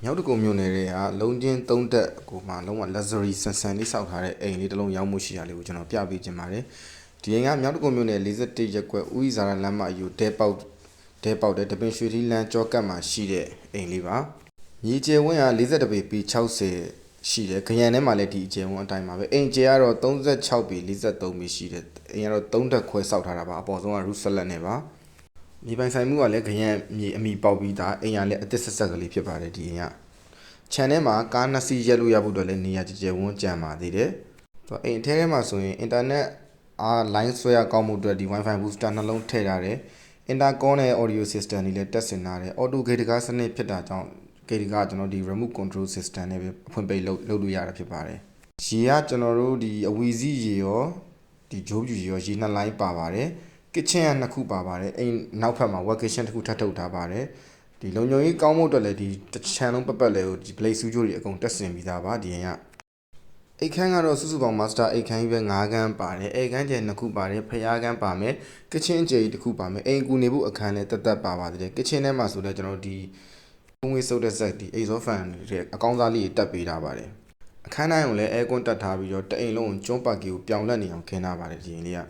မြောက်တကုံမြို့နယ်တွေကလုံးချင်းသုံးတက်ကိုမှလုံးဝ luxury ဆန်ဆန်လေးစောက်ထားတဲ့အိမ်လေးတစ်လုံးရောင်းမှုရှိရလေးကိုကျွန်တော်ပြပေးခြင်းပါတယ်ဒီအိမ်ကမြောက်တကုံမြို့နယ်41ရပ်ကွက်ဦးရီဇာရလမ်းမအယူဒဲပေါက်တဲ့တပင်ရွှေထီးလမ်းကြောကတ်မှာရှိတဲ့အိမ်လေးပါမြေကျယ်ဝန်းက42ပေပြီး60ရှိတယ်ခရံထဲမှာလည်းဒီအကျယ်ဝန်းအတိုင်းပါပဲအိမ်ကျယ်ကတော့36ပေ43ပေရှိတယ်အိမ်ကတော့3တက်ခွဲစောက်ထားတာပါအပေါ်ဆုံးက roof slab နဲ့ပါမြေပိုင်ဆိုင်မှုကလည်းခရံမြေအမိပေါက်ပြီးသားအိမ်ကလည်းအသစ်ဆက်ကလေးဖြစ်ပါတယ်ဒီအိမ်ကခြံထဲမှာကား2စီးရက်လို့ရဖို့အတွက်လည်းနေရာကျယ်ဝန်းကြံပါသေးတယ်။အိမ်ထဲမှာဆိုရင်အင်တာနက်လိုင်းဆွဲရကောင်းမှုအတွက်ဒီ Wi-Fi booster နှလုံးထည့်ထားတယ်။ Intercom နဲ့ audio system တွေလည်းတက်ဆင်ထားတယ်။ Auto gate ကားစနစ်ဖြစ်တာကြောင့် gate ကကျွန်တော်ဒီ remote control system နဲ့ပဲအဖွင့်ပိတ်လုပ်လို့ရတာဖြစ်ပါတယ်။ရေကကျွန်တော်တို့ဒီအဝီစီးရေရောဒီဂျိုးပြူရေရောရေနှစ်လိုင်းပါပါတယ်။ kitchen က2ခုပါပါတယ်။အိမ်နောက်ဖက်မှာ work kitchen တစ်ခုထပ်ထုတ်ထားပါတယ်။ဒီလုံခြုံရေးကောင်းမှုအတွက်လည်းဒီတစ်ချမ်းလုံးပတ်လဲကိုဒီ blade စူးကြိုးတွေအကုန်တက်ဆင်ပြီးသားပါဒီအိမ်ကအိတ်ခမ်းကတော့စုစုပေါင်း master အိတ်ခမ်းကြီးပဲ9ခန်းပါတယ်အိတ်ခမ်းကျယ်2ခုပါတယ်ဖျားခန်းပါမယ် kitchen ကျယ်ကြီးတစ်ခုပါမယ်အိမ်ကူနေဖို့အခန်းလည်းတက်ပါပါသေးတယ် kitchen ထဲမှာဆိုတော့ကျွန်တော်ဒီပုံငွေစုပ်တဲ့ဆက်ဒီ exhaust fan တွေအကောင်းစားလေးတက်ပေးထားပါတယ်အခန်းတိုင်းကိုလည်း air con တက်ထားပြီးတော့တအိမ်လုံးကိုကျွန်းပါကီကိုပြောင်းလဲနေအောင်ခင်းထားပါတယ်ဒီအိမ်လေးက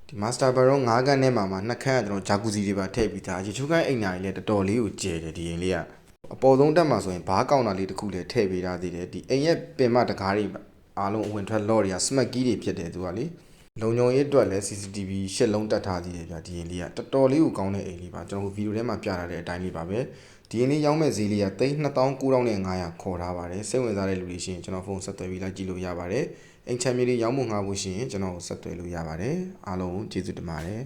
ဒီ master bedroom 9ခန်းထဲမှာ2ခန်းကကျွန်တော်ဂျာကူစီတွေပါထည့်ပြီးသားရေချိုးခန်းအိမ်ညာကြီးလည်းတော်တော်လေးကိုကျယ်တယ်ဒီအိမ်လေးကအပေါ်ဆုံးတက်မှာဆိုရင်ဘားကောင်တာလေးတစ်ခုလည်းထည့်ပေးထားသေးတယ်ဒီအိမ်ရဲ့ပင်မတကားတွေအားလုံးအဝင်ထွက်လော့တွေက smart key တွေဖြစ်တယ်သူကလေလုံခြုံရေးအတွက်လည်း CCTV ရှစ်လုံးတက်ထားသေးတယ်ဗျဒီအိမ်လေးကတော်တော်လေးကိုကောင်းတဲ့အိမ်လေးပါကျွန်တော်ဗီဒီယိုထဲမှာပြထားတဲ့အတိုင်းလေးပါပဲဒီအိမ်လေးရောင်းမဲ့ဈေးလေးက39,900ခေါ်ထားပါတယ်စိတ်ဝင်စားတဲ့လူတွေရှိရင်ကျွန်တော်ဖုန်းဆက်သွယ်ပြီးလိုက်ကြည့်လို့ရပါတယ်အိမ်ချမ်းမြေလေးရောင်းဖို့ငှားဖို့ရှိရင်ကျွန်တော်ကိုဆက်သွယ်လို့ရပါတယ်အားလုံးကျေးဇူးတင်ပါတယ်